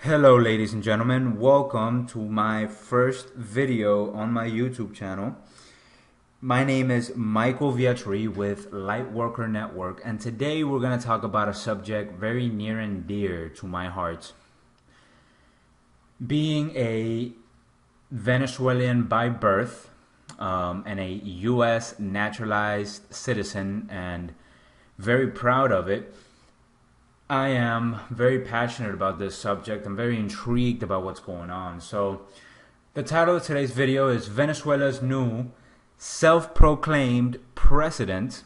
Hello ladies and gentlemen, welcome to my first video on my YouTube channel. My name is Michael Vietri with Lightworker Network, and today we're going to talk about a subject very near and dear to my heart. Being a Venezuelan by birth and a US naturalized citizen, and very proud of it, I am very passionate about this subject. I'm very intrigued about what's going on. So the title of today's video is Venezuela's new self-proclaimed president.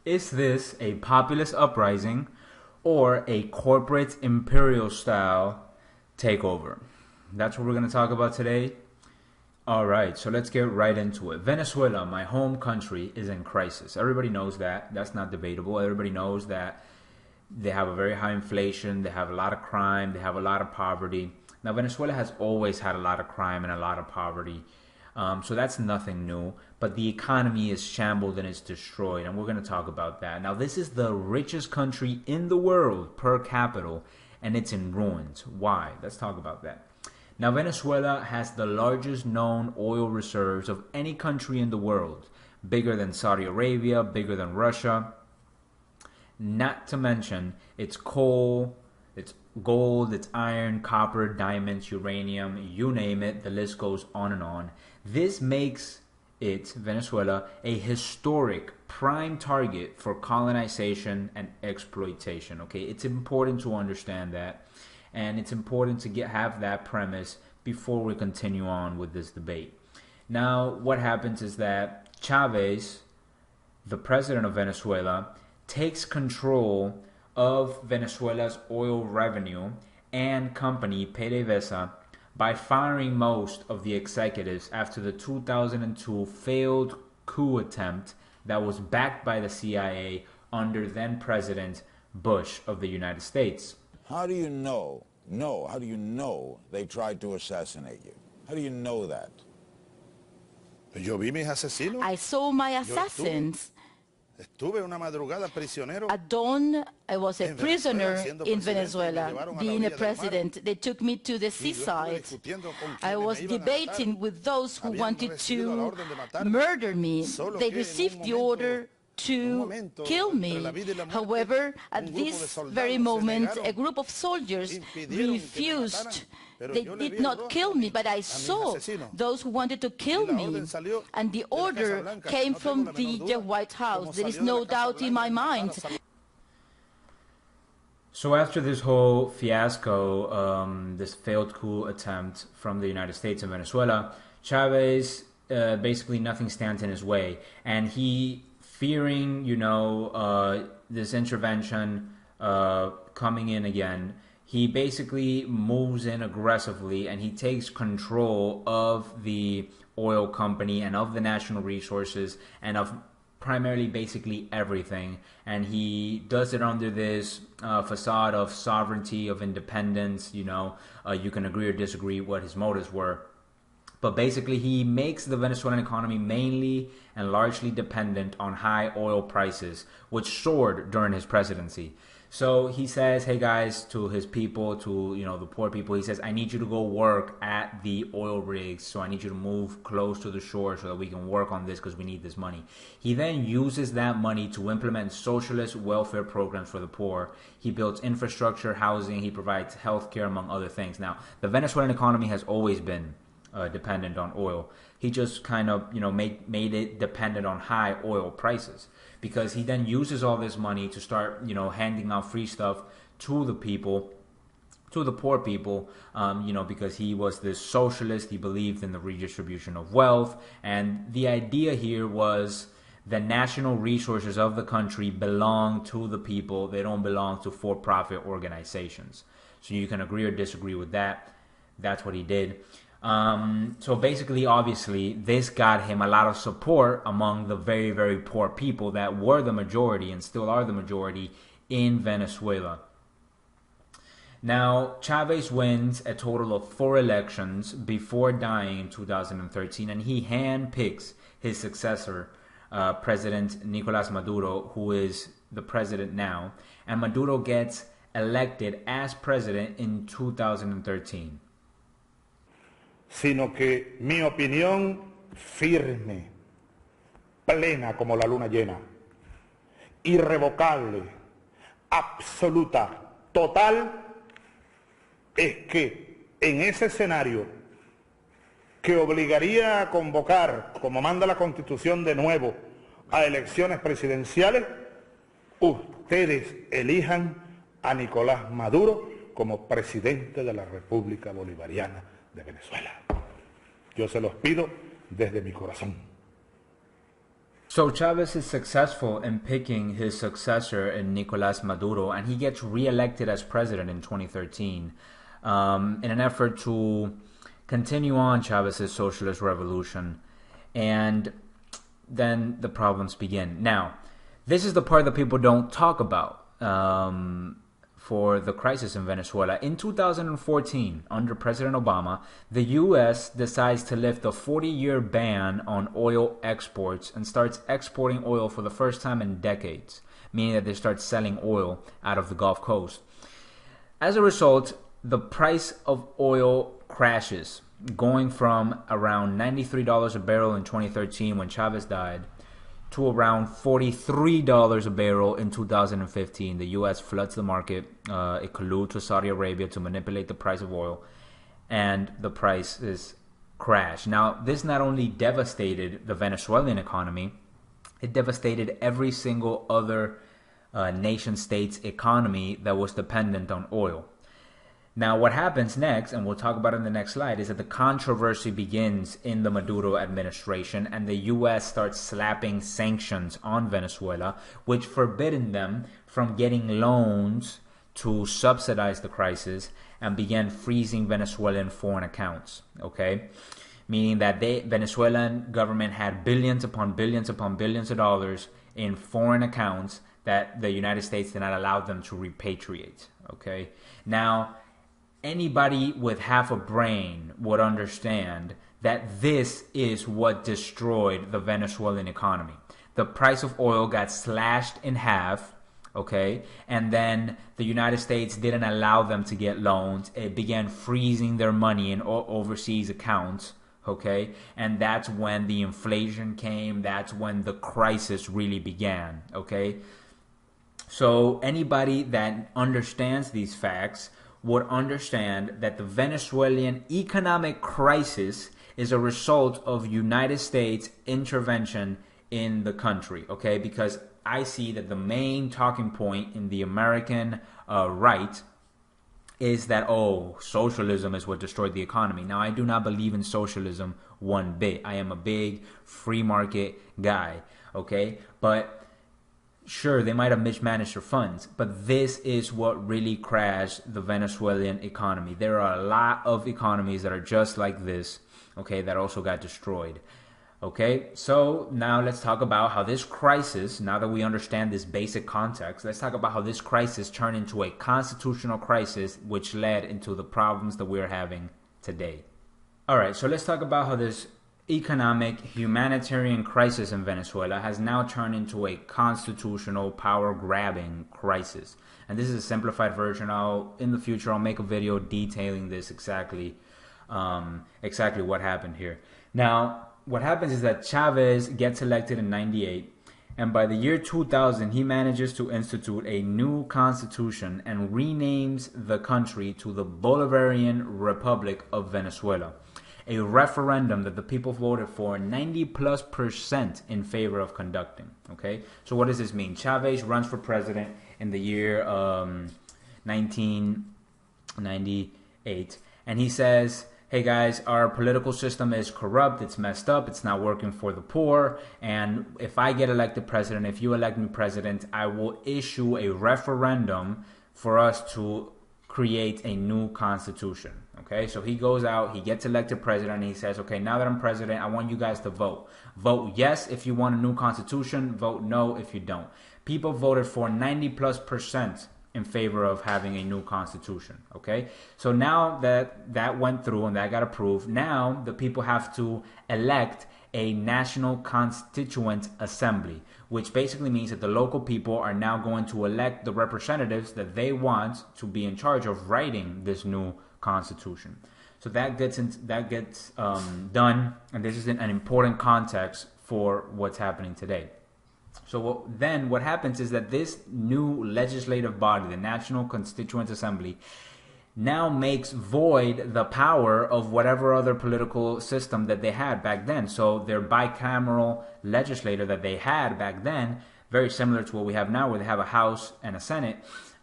Is this a populist uprising or a corporate imperial style takeover? That's what we're going to talk about today. Alright, so let's get right into it. Venezuela, my home country, is in crisis. Everybody knows that. That's not debatable. Everybody knows that they have a very high inflation, they have a lot of crime, they have a lot of poverty. Now, Venezuela has always had a lot of crime and a lot of poverty, so that's nothing new. But the economy is shambled and it's destroyed, and we're going to talk about that. Now, this is the richest country in the world per capita, and it's in ruins. Why? Let's talk about that. Now, Venezuela has the largest known oil reserves of any country in the world, bigger than Saudi Arabia, bigger than Russia. Not to mention its coal, its gold, its iron, copper, diamonds, uranium, you name it, the list goes on and on. This makes it, Venezuela, a historic prime target for colonization and exploitation. Okay, it's important to understand that, and it's important to have that premise before we continue on with this debate. Now, what happens is that Chavez, the president of Venezuela, takes control of Venezuela's oil revenue and company PDVSA by firing most of the executives after the 2002 failed coup attempt that was backed by the CIA under then President Bush of the United States. How do you know they tried to assassinate you? How do you know that? Yo vi mis asesinos. I saw my assassins. Estuve una madrugada prisionero. At dawn, I was a prisoner in Venezuela, being a president. They took me to the seaside. I was debating with those who wanted to murder me. They received the order to kill me. However, at this very moment, a group of soldiers refused. They did not kill me, but I saw those who wanted to kill me. And the order came from the White House. There is no doubt in my mind. So after this whole fiasco, this failed coup attempt from the United States and Venezuela, Chavez, basically nothing stands in his way. And he, fearing, this intervention coming in again, he basically moves in aggressively and he takes control of the oil company and of the national resources and of primarily basically everything. And he does it under this facade of sovereignty, of independence. You can agree or disagree what his motives were. But basically, he makes the Venezuelan economy mainly and largely dependent on high oil prices, which soared during his presidency. So he says, hey guys, to his people, to the poor people, he says, I need you to go work at the oil rigs. So I need you to move close to the shore so that we can work on this because we need this money. He then uses that money to implement socialist welfare programs for the poor. He builds infrastructure, housing, he provides healthcare, among other things. Now, the Venezuelan economy has always been dependent on oil. He just kind of made it dependent on high oil prices, because he then uses all this money to start handing out free stuff to the people, to the poor people, because he was this socialist. He believed in the redistribution of wealth, and the idea here was the national resources of the country belong to the people. They don't belong to for-profit organizations. So you can agree or disagree with that. That's what he did. So basically, obviously, this got him a lot of support among the very, very poor people that were the majority and still are the majority in Venezuela. Now, Chavez wins a total of 4 elections before dying in 2013, and he handpicks his successor, President Nicolas Maduro, who is the president now. And Maduro gets elected as president in 2013. Sino que mi opinión firme, plena como la luna llena, irrevocable, absoluta, total, es que en ese escenario que obligaría a convocar, como manda la Constitución de nuevo, a elecciones presidenciales, ustedes elijan a Nicolás Maduro como presidente de la República Bolivariana de Venezuela. Yo se los pido desde mi corazón. So Chavez is successful in picking his successor in Nicolás Maduro, and he gets reelected as president in 2013 in an effort to continue on Chavez's socialist revolution. And then the problems begin. Now, this is the part that people don't talk about for the crisis in Venezuela. In 2014, under President Obama, the U.S. decides to lift a 40-year ban on oil exports and starts exporting oil for the first time in decades, meaning that they start selling oil out of the Gulf Coast. As a result, the price of oil crashes, going from around $93 a barrel in 2013 when Chavez died to around $43 a barrel in 2015. The U.S. floods the market. It colludes with Saudi Arabia to manipulate the price of oil, and the prices crash. Now, this not only devastated the Venezuelan economy, it devastated every single other nation-state's economy that was dependent on oil. Now, what happens next, and we'll talk about it in the next slide, is that the controversy begins in the Maduro administration, and the U.S. starts slapping sanctions on Venezuela, which forbidden them from getting loans to subsidize the crisis, and began freezing Venezuelan foreign accounts, okay? Meaning that the Venezuelan government had billions upon billions upon billions of dollars in foreign accounts that the United States did not allow them to repatriate, okay? Now, anybody with half a brain would understand that this is what destroyed the Venezuelan economy. The price of oil got slashed in half, okay? And then the United States didn't allow them to get loans. It began freezing their money in overseas accounts, okay? And that's when the inflation came. That's when the crisis really began, okay? So anybody that understands these facts would understand that the Venezuelan economic crisis is a result of United States intervention in the country, okay? Because I see that the main talking point in the American right is that, oh, socialism is what destroyed the economy. Now, I do not believe in socialism one bit. I am a big free market guy, okay? But sure, they might have mismanaged their funds, but this is what really crashed the Venezuelan economy. There are a lot of economies that are just like this, okay, that also got destroyed. Okay, so now let's talk about how this crisis, now that we understand this basic context, let's talk about how this crisis turned into a constitutional crisis, which led into the problems that we're having today. All right, so let's talk about how this economic humanitarian crisis in Venezuela has now turned into a constitutional power-grabbing crisis. And this is a simplified version. In the future, I'll make a video detailing this exactly what happened here. Now, what happens is that Chavez gets elected in 98, and by the year 2000, he manages to institute a new constitution and renames the country to the Bolivarian Republic of Venezuela. A referendum that the people voted for 90+% in favor of conducting. Okay, so what does this mean? Chavez runs for president in the year 1998, and he says, hey guys, our political system is corrupt, it's messed up, it's not working for the poor, and if I get elected president, if you elect me president, I will issue a referendum for us to create a new constitution. Okay, so he goes out, he gets elected president, and he says, okay, now that I'm president, I want you guys to vote. Vote yes if you want a new constitution, vote no if you don't. People voted for 90+% in favor of having a new constitution, okay? So now that went through and that got approved, now the people have to elect a National Constituent Assembly, which basically means that the local people are now going to elect the representatives that they want to be in charge of writing this new constitution. So that gets done, and this is an important context for what's happening today. So then what happens is that this new legislative body, the National Constituent Assembly, now makes void the power of whatever other political system that they had back then. So their bicameral legislature that they had back then, very similar to what we have now, where they have a House and a Senate,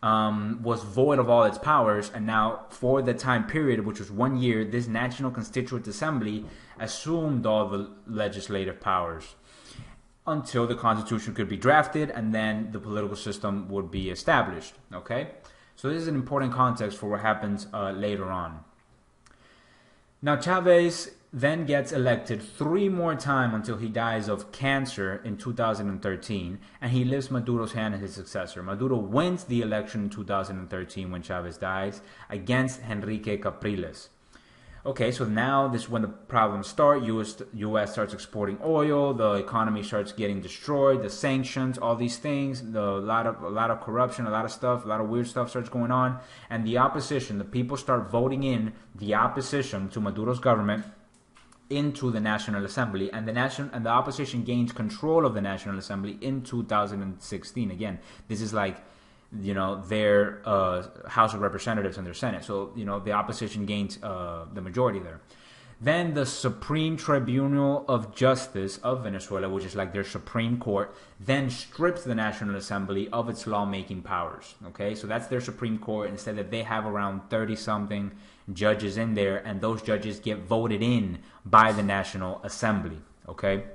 was void of all its powers. And now for the time period, which was 1 year, this National Constituent Assembly assumed all the legislative powers until the Constitution could be drafted, and then the political system would be established. Okay? So this is an important context for what happens later on. Now Chavez then gets elected 3 more times until he dies of cancer in 2013, and he leaves Maduro's hand as his successor. Maduro wins the election in 2013 when Chavez dies against Enrique Capriles. Okay, so now this is when the problems start. U.S. starts exporting oil. The economy starts getting destroyed. The sanctions, all these things, a lot of corruption, a lot of stuff, a lot of weird stuff starts going on. And the opposition, the people start voting in the opposition to Maduro's government into the National Assembly, and the opposition gains control of the National Assembly in 2016. Again, this is like, their House of Representatives and their Senate. So, the opposition gains the majority there. Then the Supreme Tribunal of Justice of Venezuela, which is like their Supreme Court, then strips the National Assembly of its lawmaking powers. Okay, so that's their Supreme Court. Instead, that they have around 30-something judges in there, and those judges get voted in by the National Assembly. Okay,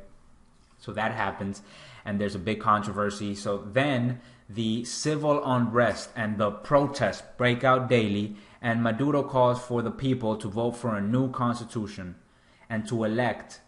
so that happens, and there's a big controversy. So then the civil unrest and the protests break out daily, and Maduro calls for the people to vote for a new constitution and to elect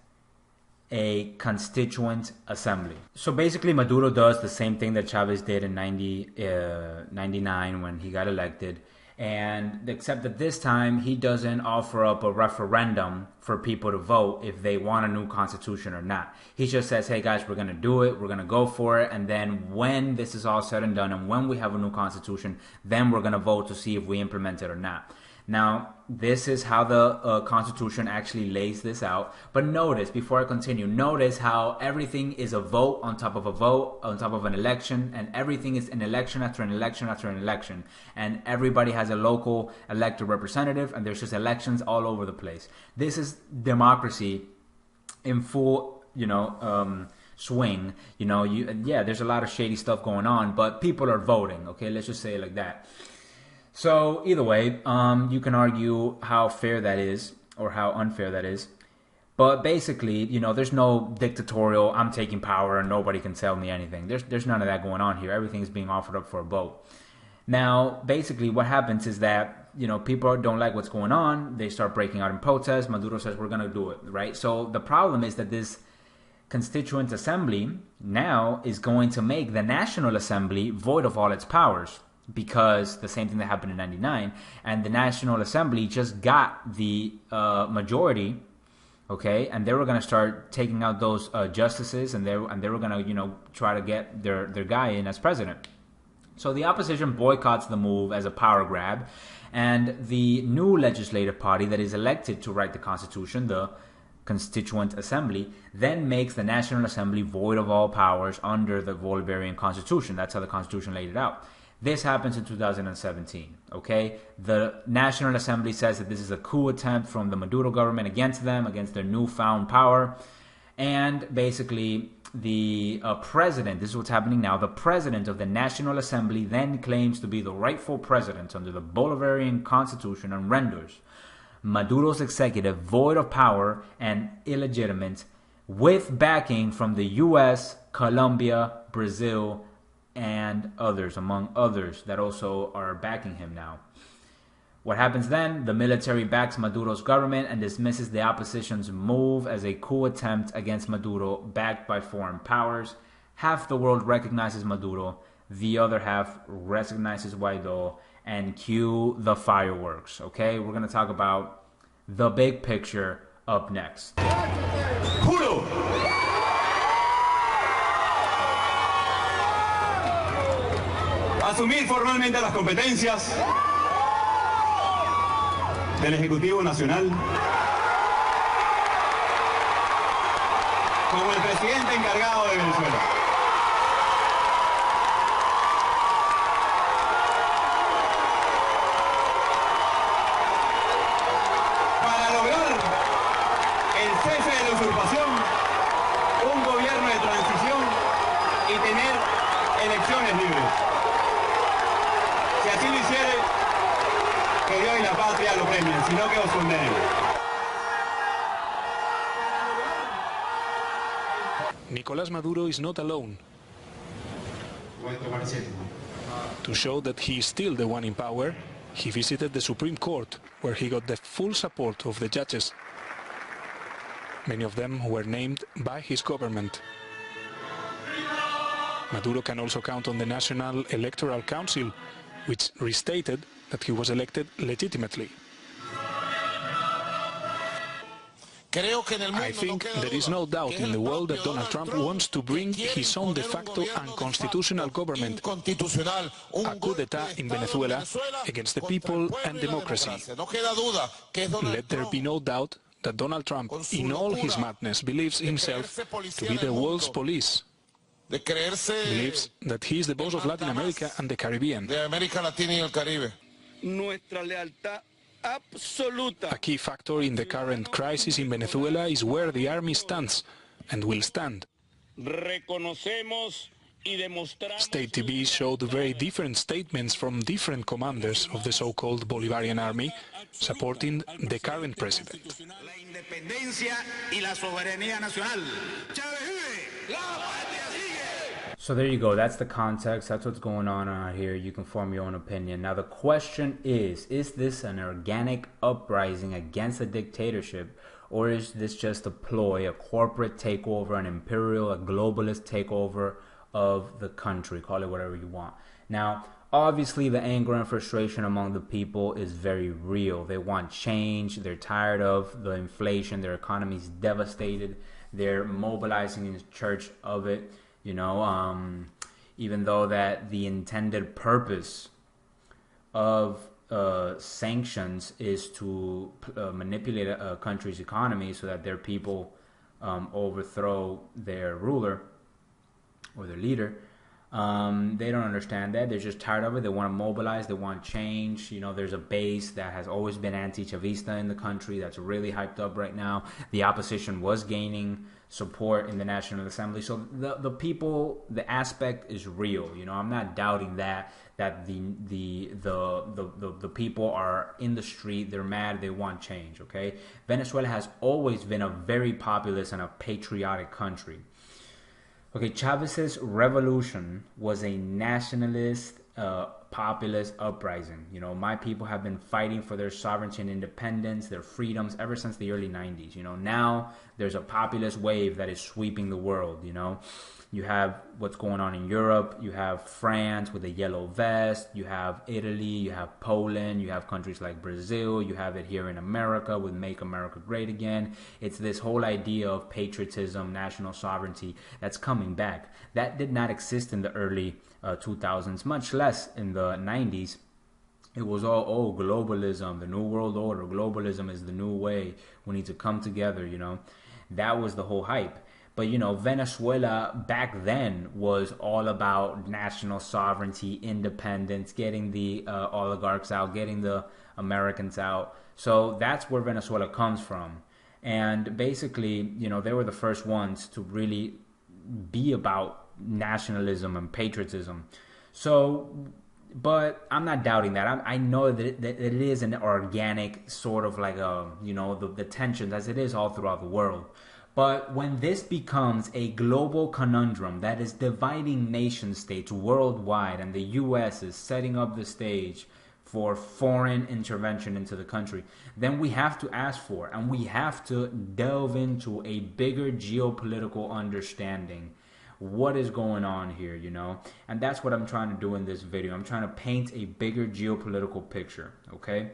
a constituent assembly. So basically Maduro does the same thing that Chavez did in 99 when he got elected, and except that this time he doesn't offer up a referendum for people to vote if they want a new constitution or not. He just says, hey guys, we're going to do it, we're going to go for it, and then when this is all said and done and when we have a new constitution, then we're going to vote to see if we implement it or not. Now, this is how the Constitution actually lays this out. But notice, before I continue, notice how everything is a vote on top of a vote, on top of an election, and everything is an election after an election after an election. And everybody has a local elected representative, and there's just elections all over the place. This is democracy in full, swing. There's a lot of shady stuff going on, but people are voting, okay? Let's just say it like that. So either way, you can argue how fair that is or how unfair that is. But basically, there's no dictatorial, I'm taking power and nobody can tell me anything. There's none of that going on here. Everything is being offered up for a vote. Now, basically what happens is that, people don't like what's going on. They start breaking out in protest. Maduro says, we're going to do it, right? So the problem is that this Constituent Assembly now is going to make the National Assembly void of all its powers. Because the same thing that happened in 99, and the National Assembly just got the majority, okay, and they were going to start taking out those justices, and they were going to try to get their guy in as president. So the opposition boycotts the move as a power grab, and the new legislative party that is elected to write the Constitution, the Constituent Assembly, then makes the National Assembly void of all powers under the Bolivarian Constitution. That's how the Constitution laid it out. This happens in 2017, okay? The National Assembly says that this is a coup attempt from the Maduro government against them, against their newfound power. And basically, the president, this is what's happening now, the president of the National Assembly then claims to be the rightful president under the Bolivarian Constitution and renders Maduro's executive void of power and illegitimate, with backing from the U.S., Colombia, Brazil, and others, among others, that also are backing him now. What happens then? The military backs Maduro's government and dismisses the opposition's move as a coup attempt against Maduro, backed by foreign powers. Half the world recognizes Maduro, the other half recognizes Guaido, and cue the fireworks. Okay, we're going to talk about the big picture up next. Juro asumir formalmente las competencias del Ejecutivo Nacional como el presidente encargado de Venezuela. Para lograr el cese de la usurpación, un gobierno de transición y tener elecciones libres. Si así lo hiciere, que Dios y la patria lo premien, sino que os condenen. Nicolás Maduro is not alone. To show that he is still the one in power, he visited the Supreme Court, where he got the full support of the judges. Many of them were named by his government. Maduro can also count on the National Electoral Council, which restated that he was elected legitimately. I think there is no doubt in the world that Donald Trump wants to bring his own de facto unconstitutional government, a coup d'etat in Venezuela against the people and democracy. Let there be no doubt that Donald Trump, in all his madness, believes himself to be the world's police. Believes that he is the boss of Latin America and the Caribbean. A key factor in the current crisis in Venezuela is where the army stands and will stand. State TV showed very different statements from different commanders of the so-called Bolivarian army supporting the current president. So there you go. That's the context. That's what's going on out here. You can form your own opinion. Now the question is this an organic uprising against a dictatorship, or is this just a ploy, a corporate takeover, an imperial, a globalist takeover of the country? Call it whatever you want. Now, obviously the anger and frustration among the people is very real. They want change. They're tired of the inflation. Their economy is devastated. They're mobilizing in search of it. You know, even though that the intended purpose of sanctions is to manipulate a country's economy so that their people overthrow their ruler or their leader, they don't understand that. They're just tired of it. They want to mobilize. They want change. You know, there's a base that has always been anti-Chavista in the country that's really hyped up right now. The opposition was gaining support in the National Assembly. So the people, the aspect is real. You know, I'm not doubting that the people are in the street. They're mad. They want change. Okay, Venezuela has always been a very populous and a patriotic country. Okay, Chavez's revolution was a nationalist, populist uprising. You know, my people have been fighting for their sovereignty and independence, their freedoms, ever since the early 90s. You know, now there's a populist wave that is sweeping the world. You know, you have what's going on in Europe. You have France with a yellow vest. You have Italy. You have Poland. You have countries like Brazil. You have it here in America with Make America Great Again. It's this whole idea of patriotism, national sovereignty that's coming back. That did not exist in the early 2000s, much less in the 90s. It was all, globalism, the new world order. Globalism is the new way. We need to come together, you know. That was the whole hype. But, you know, Venezuela back then was all about national sovereignty, independence, getting the oligarchs out, getting the Americans out. So that's where Venezuela comes from. And basically, you know, they were the first ones to really be about nationalism and patriotism. So, but I'm not doubting that. I know that it is an organic sort of like you know, the tensions as it is all throughout the world. But when this becomes a global conundrum that is dividing nation states worldwide, and the U.S. is setting up the stage for foreign intervention into the country, then we have to ask for, and we have to delve into a bigger geopolitical understanding. What is going on here, you know? And that's what I'm trying to do in this video. I'm trying to paint a bigger geopolitical picture, okay?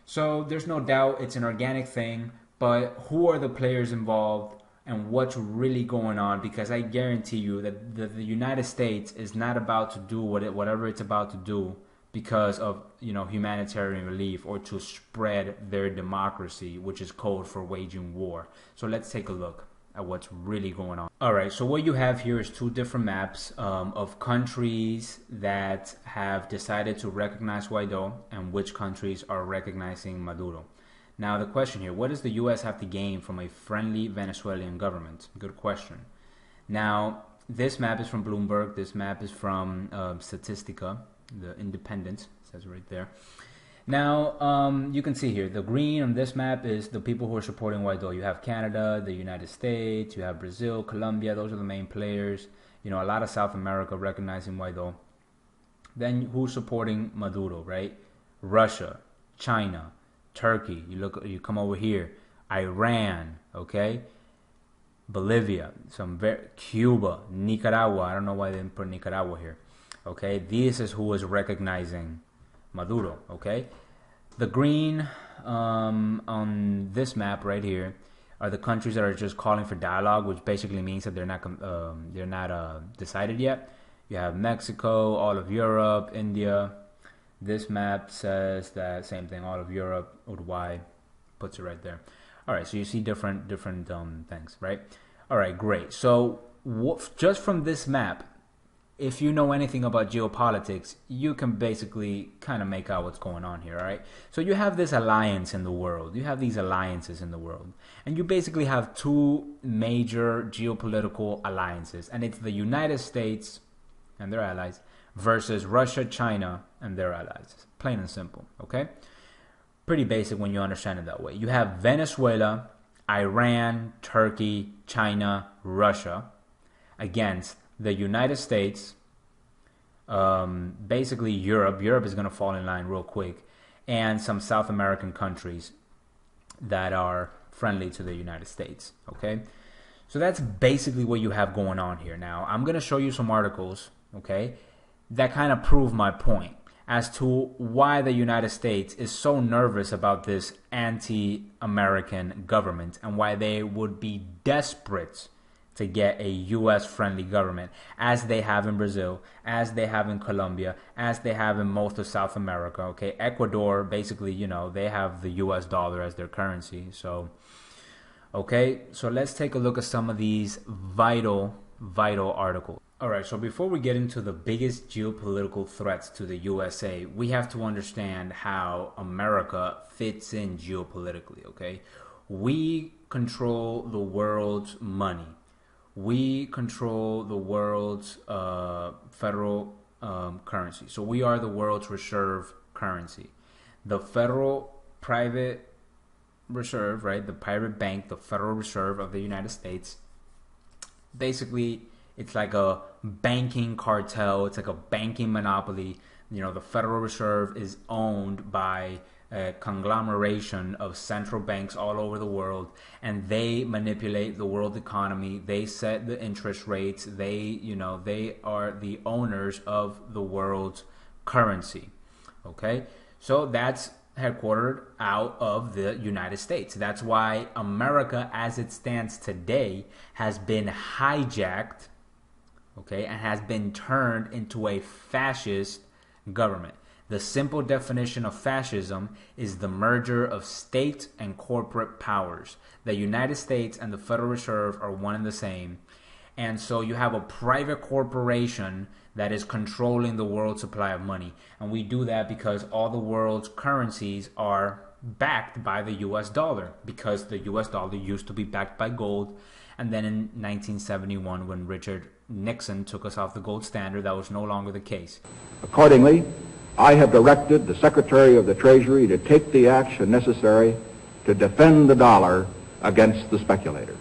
So there's no doubt it's an organic thing. But who are the players involved? and what's really going on, because I guarantee you that the United States is not about to do whatever it's about to do because of, you know, humanitarian relief or to spread their democracy, which is code for waging war. So let's take a look at what's really going on. All right, so what you have here is two different maps of countries that have decided to recognize Guaido and which countries are recognizing Maduro. Now the question here, what does the U.S. have to gain from a friendly Venezuelan government? Good question. Now, this map is from Bloomberg. This map is from Statistica, the Independent, it says right there. Now, you can see here, the green on this map is the people who are supporting Guaido. You have Canada, the United States, you have Brazil, Colombia. Those are the main players. You know, a lot of South America recognizing Guaido. Then who's supporting Maduro, right? Russia, China, Turkey, you come over here, Iran, okay, Bolivia, Cuba, Nicaragua. I don't know why they didn't put Nicaragua here, okay. This is who is recognizing Maduro, okay. The green on this map right here are the countries that are just calling for dialogue, which basically means that they're not decided yet. You have Mexico, all of Europe, India. This map says that same thing, all of Europe, Uruguay, puts it right there. All right, so you see different things, right? All right, great. So just from this map, if you know anything about geopolitics, you can basically kind of make out what's going on here, all right? So you have this alliance in the world. You have these alliances in the world. And you basically have two major geopolitical alliances. And it's the United States and their allies versus Russia, China, and their allies. Plain and simple, okay? Pretty basic when you understand it that way. You have Venezuela, Iran, Turkey, China, Russia against the United States, basically Europe. Europe is going to fall in line real quick, and some South American countries that are friendly to the United States, okay? So that's basically what you have going on here. Now, I'm going to show you some articles, okay, that kind of prove my point as to why the United States is so nervous about this anti-American government and why they would be desperate to get a U.S.-friendly government, as they have in Brazil, as they have in Colombia, as they have in most of South America, okay? Ecuador, basically, you know, they have the U.S. dollar as their currency. So, okay, so let's take a look at some of these vital articles. All right, so before we get into the biggest geopolitical threats to the USA, we have to understand how America fits in geopolitically, okay? We control the world's money. We control the world's federal currency. So we are the world's reserve currency. The federal private reserve, right? The private bank, the Federal Reserve of the United States, basically it's like a banking cartel. It's like a banking monopoly. You know, the Federal Reserve is owned by a conglomeration of central banks all over the world, and they manipulate the world economy. They set the interest rates. They are the owners of the world's currency. Okay, so that's headquartered out of the United States. That's why America, as it stands today, has been hijacked, okay, and has been turned into a fascist government. The simple definition of fascism is the merger of state and corporate powers. The United States and the Federal Reserve are one and the same. And so you have a private corporation that is controlling the world's supply of money. And we do that because all the world's currencies are backed by the US dollar, because the US dollar used to be backed by gold. And then in 1971, when Richard Nixon took us off the gold standard, that was no longer the case. Accordingly, I have directed the Secretary of the Treasury to take the action necessary to defend the dollar against the speculators.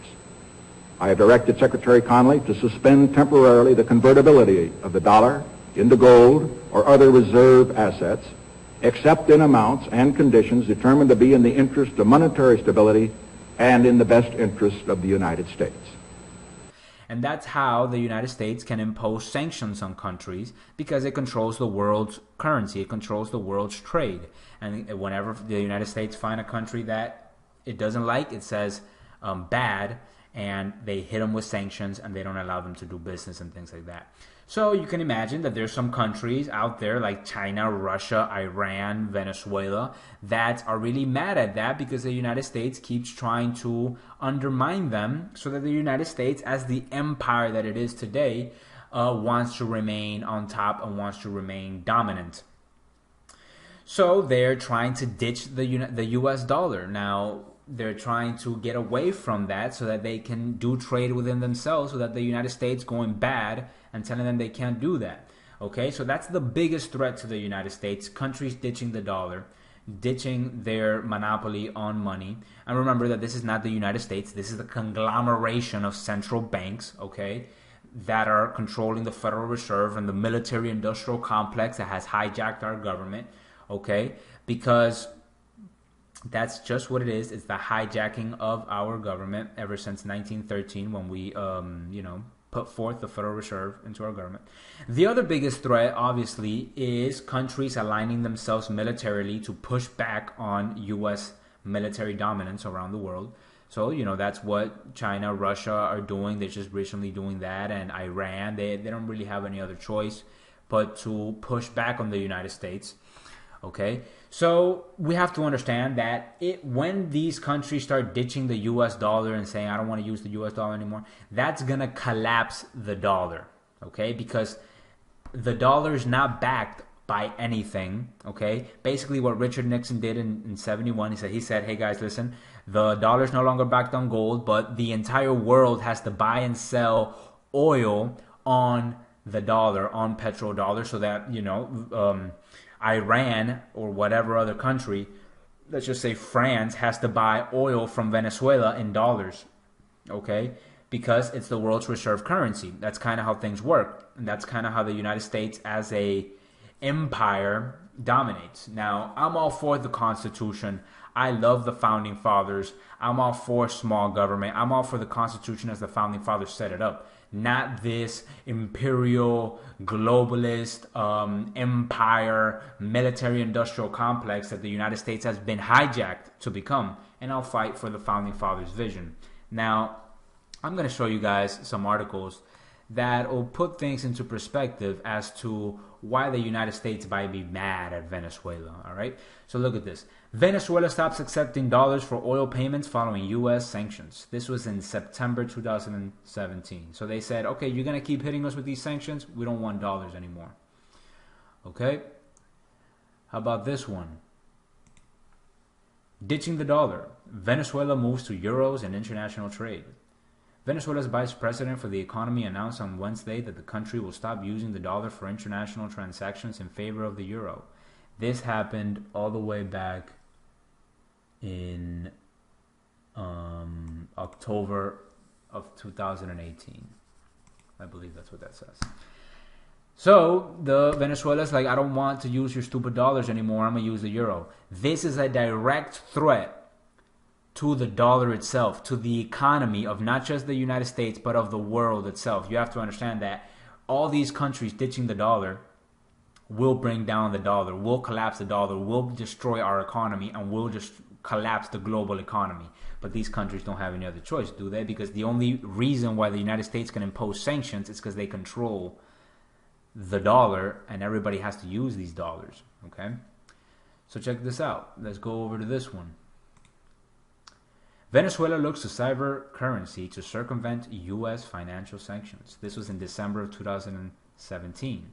I have directed Secretary Connally to suspend temporarily the convertibility of the dollar into gold or other reserve assets, except in amounts and conditions determined to be in the interest of monetary stability and in the best interest of the United States. And that's how the United States can impose sanctions on countries, because it controls the world's currency. It controls the world's trade. And whenever the United States find a country that it doesn't like, it says bad, and they hit them with sanctions, and they don't allow them to do business and things like that. So you can imagine that there's some countries out there like China, Russia, Iran, Venezuela that are really mad at that because the United States keeps trying to undermine them, so that the United States, as the empire that it is today, wants to remain on top and wants to remain dominant. So they're trying to ditch the US dollar. Now, they're trying to get away from that so that they can do trade within themselves, so that the United States going bad and telling them they can't do that. Okay, so that's the biggest threat to the United States. Countries ditching the dollar, ditching their monopoly on money. And remember that this is not the United States. This is a conglomeration of central banks, okay, that are controlling the Federal Reserve and the military-industrial complex that has hijacked our government, okay, because that's just what it is. It's the hijacking of our government ever since 1913, when we, put forth the Federal Reserve into our government. The other biggest threat, obviously, is countries aligning themselves militarily to push back on U.S. military dominance around the world. So, that's what China, Russia are doing. They're just recently doing that. And Iran, they don't really have any other choice but to push back on the United States. Okay, so we have to understand that when these countries start ditching the US dollar and saying, I don't want to use the US dollar anymore, that's going to collapse the dollar, okay? Because the dollar is not backed by anything, okay? Basically what Richard Nixon did in 71, he said, hey guys, listen, the dollar is no longer backed on gold, but the entire world has to buy and sell oil on the dollar, on petrodollar, so that, Iran or whatever other country, let's just say France, has to buy oil from Venezuela in dollars, okay? Because it's the world's reserve currency. That's kind of how things work. And that's kind of how the United States as a empire dominates. Now, I'm all for the Constitution. I love the Founding Fathers. I'm all for small government. I'm all for the Constitution as the Founding Fathers set it up. Not this imperial, globalist, empire, military-industrial complex that the United States has been hijacked to become. And I'll fight for the Founding Fathers' vision. Now, I'm going to show you guys some articles that will put things into perspective as to why the United States might be mad at Venezuela, all right? So look at this. Venezuela stops accepting dollars for oil payments following U.S. sanctions. This was in September 2017. So they said, okay, you're going to keep hitting us with these sanctions? We don't want dollars anymore. Okay? How about this one? Ditching the dollar. Venezuela moves to euros and international trade. Venezuela's vice president for the economy announced on Wednesday that the country will stop using the dollar for international transactions in favor of the euro. This happened all the way back in October of 2018. I believe that's what that says. So the Venezuela's like, I don't want to use your stupid dollars anymore. I'm going to use the euro. This is a direct threat to the dollar itself, to the economy of not just the United States, but of the world itself. You have to understand that all these countries ditching the dollar will bring down the dollar, will collapse the dollar, will destroy our economy, and will just collapse the global economy. But these countries don't have any other choice, do they? Because the only reason why the United States can impose sanctions is because they control the dollar, and everybody has to use these dollars, okay? So check this out. Let's go over to this one. Venezuela looks to cyber currency to circumvent U.S. financial sanctions. This was in December of 2017.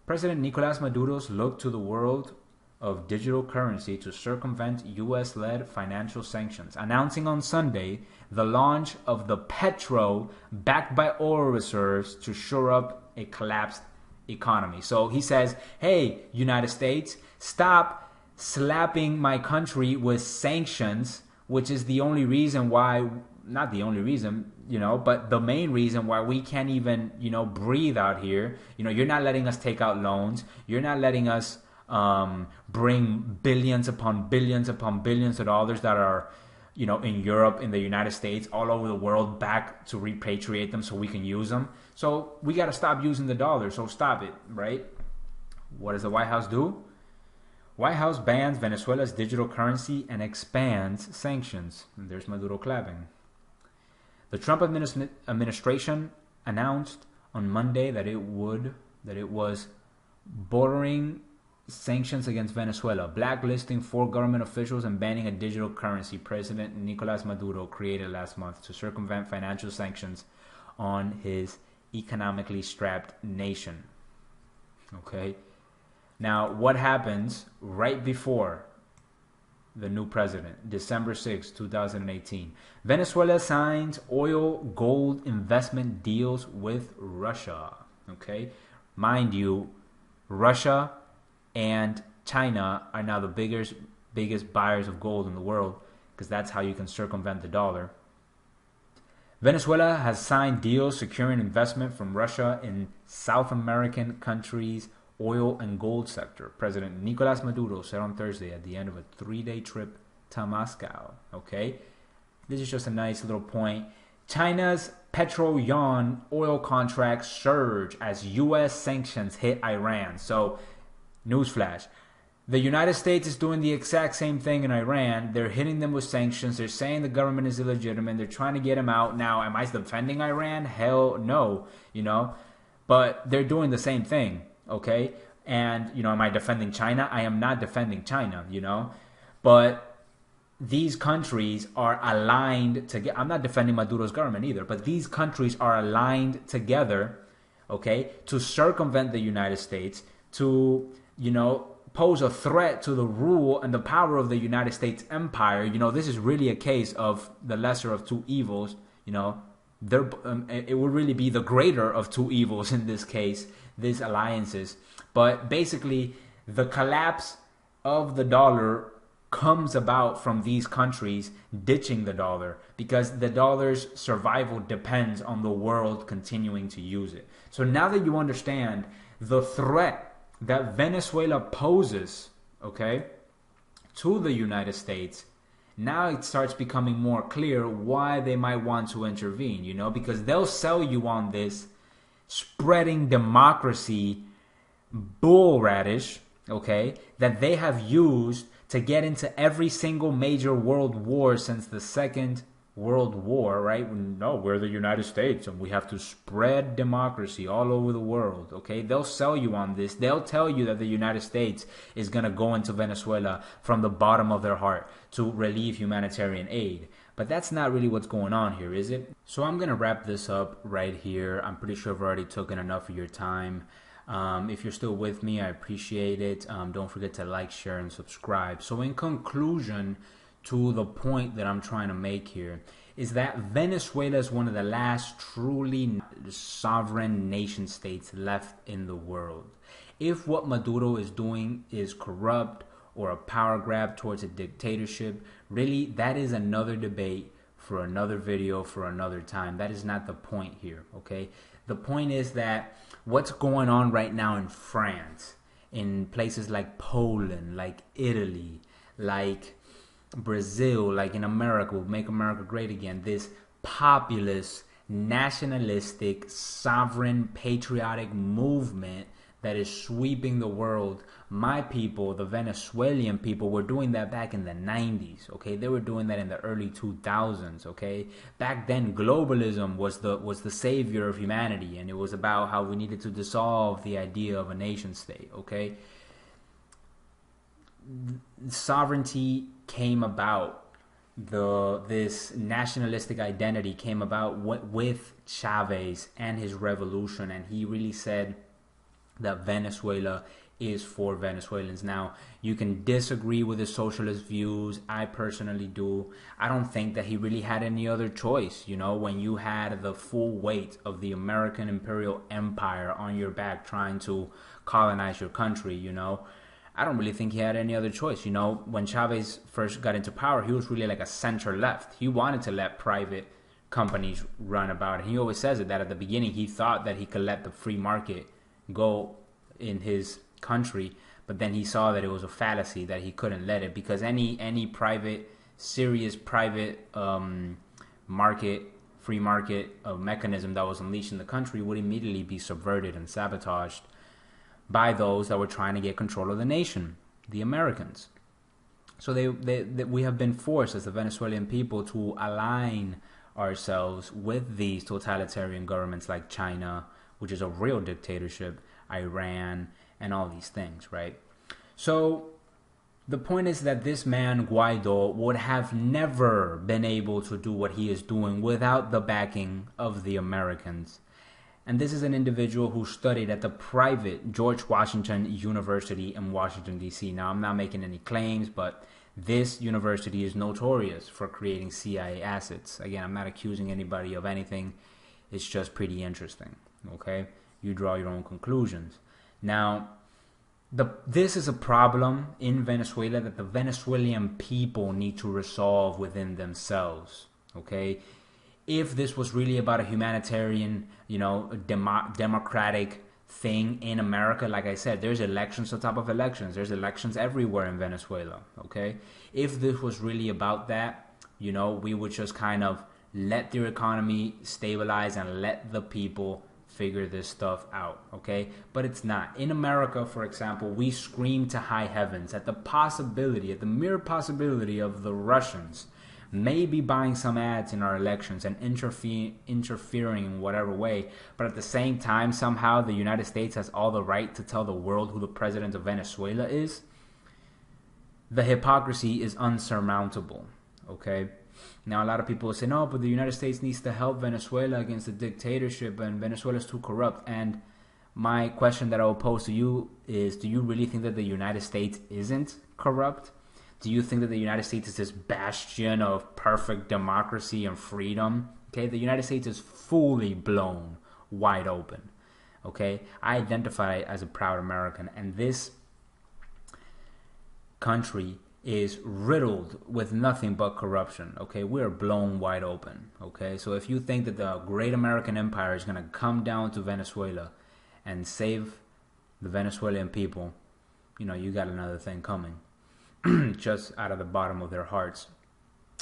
President Nicolás Maduro's look to the world of digital currency to circumvent U.S.-led financial sanctions, announcing on Sunday the launch of the Petro backed by oil reserves to shore up a collapsed economy. So he says, hey, United States, stop slapping my country with sanctions, which is the only reason why, not the only reason, but the main reason why we can't even, breathe out here. You're not letting us take out loans. You're not letting us bring billions upon billions upon billions of dollars that are, in Europe, in the United States, all over the world back to repatriate them so we can use them. So we got to stop using the dollar. So stop it, right? What does the White House do? White House bans Venezuela's digital currency and expands sanctions. And there's Maduro clapping. The Trump administration announced on Monday that it was bordering sanctions against Venezuela, blacklisting 4 government officials and banning a digital currency President Nicolas Maduro created last month to circumvent financial sanctions on his economically strapped nation. Okay. Now, what happens right before the new president, December 6, 2018? Venezuela signs oil, gold investment deals with Russia. Okay. Mind you, Russia and China are now the biggest buyers of gold in the world, because that's how you can circumvent the dollar. Venezuela has signed deals securing investment from Russia in South American countries' oil and gold sector. President Nicolas Maduro said on Thursday at the end of a 3-day trip to Moscow. Okay, this is just a nice little point. China's Petro-Yuan oil contracts surge as U.S. sanctions hit Iran. So, newsflash. The United States is doing the exact same thing in Iran. They're hitting them with sanctions. They're saying the government is illegitimate. They're trying to get them out. Now, am I defending Iran? Hell no, But they're doing the same thing, okay? And, am I defending China? I am not defending China, But these countries are aligned together. I'm not defending Maduro's government either, but these countries are aligned together, okay, to circumvent the United States, to, pose a threat to the rule and the power of the United States empire. This is really a case of the lesser of two evils. It would really be the greater of two evils in this case, these alliances. But basically, the collapse of the dollar comes about from these countries ditching the dollar, because the dollar's survival depends on the world continuing to use it. So now that you understand the threat that Venezuela poses, okay, to the United States, now it starts becoming more clear why they might want to intervene, because they'll sell you on this spreading democracy bull radish, okay, that they have used to get into every single major world war since the Second World War, right? No, we're the United States and we have to spread democracy all over the world, okay? They'll sell you on this. They'll tell you that the United States is going to go into Venezuela from the bottom of their heart to relieve humanitarian aid. But that's not really what's going on here, is it? So I'm going to wrap this up right here. I'm pretty sure I've already taken enough of your time. If you're still with me, I appreciate it. Don't forget to like, share, and subscribe. So in conclusion, to the point that I'm trying to make here, is that Venezuela is one of the last truly sovereign nation states left in the world. If what Maduro is doing is corrupt or a power grab towards a dictatorship, really, that is another debate for another video for another time. That is not the point here, okay? The point is that what's going on right now in France, in places like Poland, like Italy, like Brazil, like in America, will make America great again. This populist, nationalistic, sovereign, patriotic movement that is sweeping the world. My people, the Venezuelan people, were doing that back in the 90s, okay? They were doing that in the early 2000s, okay? Back then, globalism was the savior of humanity, and it was about how we needed to dissolve the idea of a nation state, okay? Sovereignty came about, this nationalistic identity came about with Chavez and his revolution, and he really said that Venezuela is for Venezuelans. Now, you can disagree with his socialist views. I personally do. I don't think that he really had any other choice, when you had the full weight of the American imperial empire on your back trying to colonize your country, I don't really think he had any other choice. When Chavez first got into power, he was really like a center-left. He wanted to let private companies run about it. He always says it, that at the beginning he thought that he could let the free market go in his country, but then he saw that it was a fallacy, that he couldn't let it, because any private, serious private market, free market mechanism that was unleashed in the country would immediately be subverted and sabotaged by those that were trying to get control of the nation, the Americans. So we have been forced as the Venezuelan people to align ourselves with these totalitarian governments like China, which is a real dictatorship, Iran, and all these things, right? So the point is that this man, Guaido, would have never been able to do what he is doing without the backing of the Americans. And this is an individual who studied at the private George Washington University in Washington, D.C. Now, I'm not making any claims, but this university is notorious for creating CIA assets. Again, I'm not accusing anybody of anything. It's just pretty interesting, okay? You draw your own conclusions. Now, this is a problem in Venezuela that the Venezuelan people need to resolve within themselves, okay? If this was really about a humanitarian, democratic thing in America, like I said, there's elections on top of elections. There's elections everywhere in Venezuela, okay? If this was really about that, we would just kind of let their economy stabilize and let the people figure this stuff out, okay? But it's not. In America, for example, we scream to high heavens at the mere possibility of the Russians maybe buying some ads in our elections and interfering in whatever way, but at the same time, somehow the United States has all the right to tell the world who the president of Venezuela is. The hypocrisy is unsurmountable, okay? Now, a lot of people say, no, but the United States needs to help Venezuela against the dictatorship and Venezuela is too corrupt. And my question that I will pose to you is, do you really think that the United States isn't corrupt? Do you think that the United States is this bastion of perfect democracy and freedom? Okay, the United States is fully blown wide open. Okay, I identify as a proud American, and this country is riddled with nothing but corruption. Okay, we're blown wide open. Okay, so if you think that the great American empire is going to come down to Venezuela and save the Venezuelan people, you got another thing coming. Just out of the bottom of their hearts.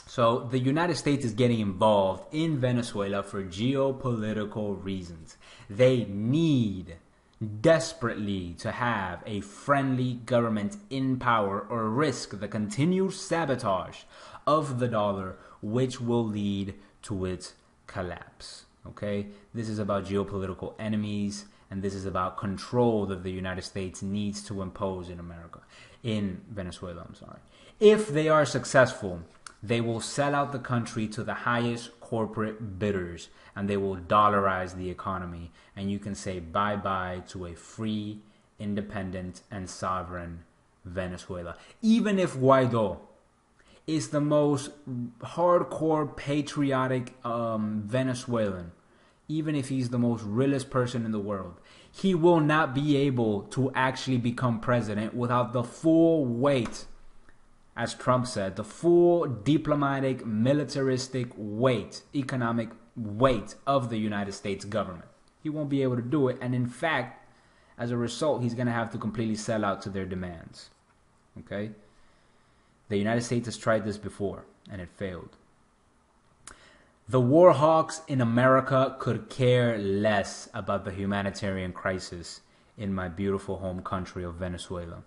So the United States is getting involved in Venezuela for geopolitical reasons. They need desperately to have a friendly government in power or risk the continued sabotage of the dollar, which will lead to its collapse. Okay? This is about geopolitical enemies, and this is about control that the United States needs to impose in Venezuela. If they are successful, they will sell out the country to the highest corporate bidders, and they will dollarize the economy, and you can say bye-bye to a free, independent, and sovereign Venezuela. Even if Guaido is the most hardcore patriotic Venezuelan, even if he's the most realest person in the world, he will not be able to actually become president without the full weight, as Trump said, the full diplomatic, militaristic weight, economic weight of the United States government. He won't be able to do it. And in fact, as a result, he's going to have to completely sell out to their demands. Okay? The United States has tried this before, and it failed. The war hawks in America could care less about the humanitarian crisis in my beautiful home country of Venezuela.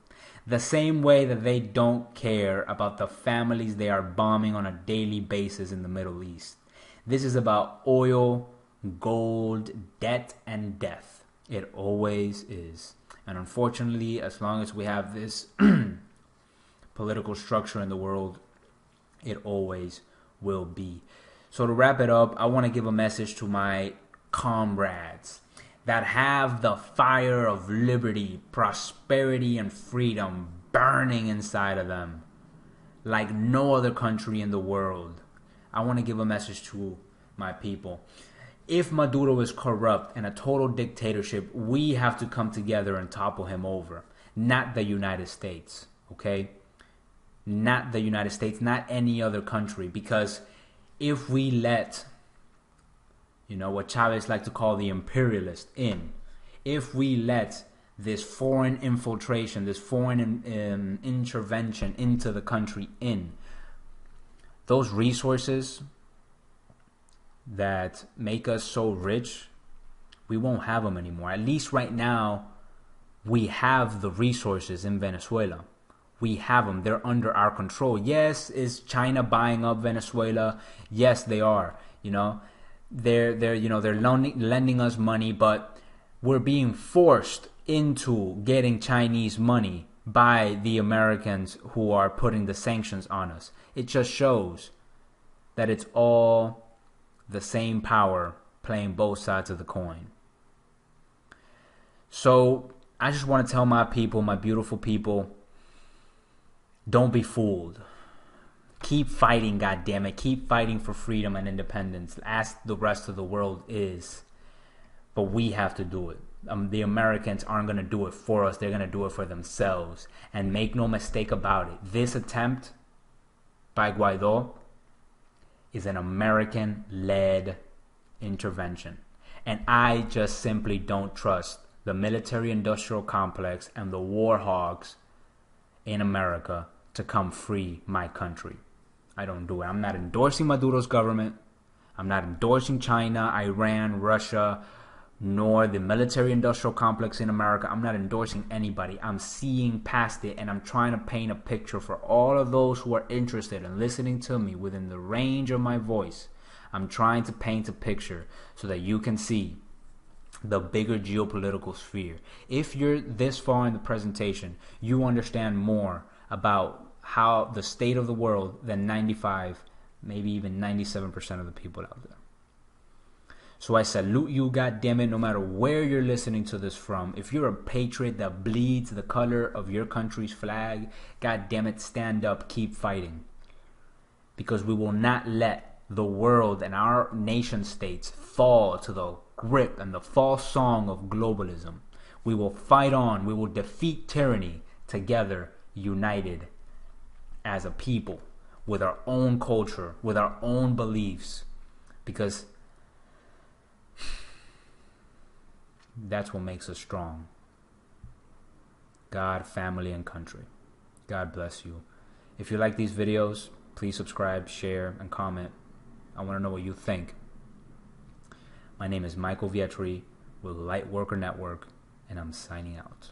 The same way that they don't care about the families they are bombing on a daily basis in the Middle East. This is about oil, gold, debt, and death. It always is. And unfortunately, as long as we have this political structure in the world, it always will be. So to wrap it up, I want to give a message to my comrades that have the fire of liberty, prosperity, and freedom burning inside of them like no other country in the world. I want to give a message to my people. If Maduro is corrupt and a total dictatorship, we have to come together and topple him over. Not the United States, okay? Not the United States, not any other country, because if we let, what Chavez liked to call the imperialist in, if we let this foreign infiltration, this foreign intervention into the country in, those resources that make us so rich, we won't have them anymore. At least right now, we have the resources in Venezuela. We have them. They're under our control. Yes, is China buying up Venezuela? Yes, they are. You know, they're lending us money, but we're being forced into getting Chinese money by the Americans who are putting the sanctions on us. It just shows that it's all the same power playing both sides of the coin. So I just want to tell my people, my beautiful people, don't be fooled. Keep fighting, goddammit. Keep fighting for freedom and independence, as the rest of the world is. But we have to do it. The Americans aren't going to do it for us. They're going to do it for themselves. And make no mistake about it, this attempt by Guaido is an American-led intervention. And I just simply don't trust the military-industrial complex and the war hogs in America to come free my country. I don't do it. I'm not endorsing Maduro's government. I'm not endorsing China, Iran, Russia, nor the military-industrial complex in America. I'm not endorsing anybody. I'm seeing past it, and I'm trying to paint a picture for all of those who are interested in listening to me within the range of my voice. I'm trying to paint a picture so that you can see the bigger geopolitical sphere. If you're this far in the presentation, you understand more about how the state of the world than 95, maybe even 97% of the people out there. So I salute you, goddammit, no matter where you're listening to this from. If you're a patriot that bleeds the color of your country's flag, goddammit, stand up, keep fighting. Because we will not let the world and our nation states fall to the grip and the false song of globalism. We will fight on. We will defeat tyranny together, united as a people, with our own culture, with our own beliefs. Because that's what makes us strong. God, family, and country. God bless you. If you like these videos, please subscribe, share, and comment. I want to know what you think. My name is Michael Vietri with Lightworker Network, and I'm signing out.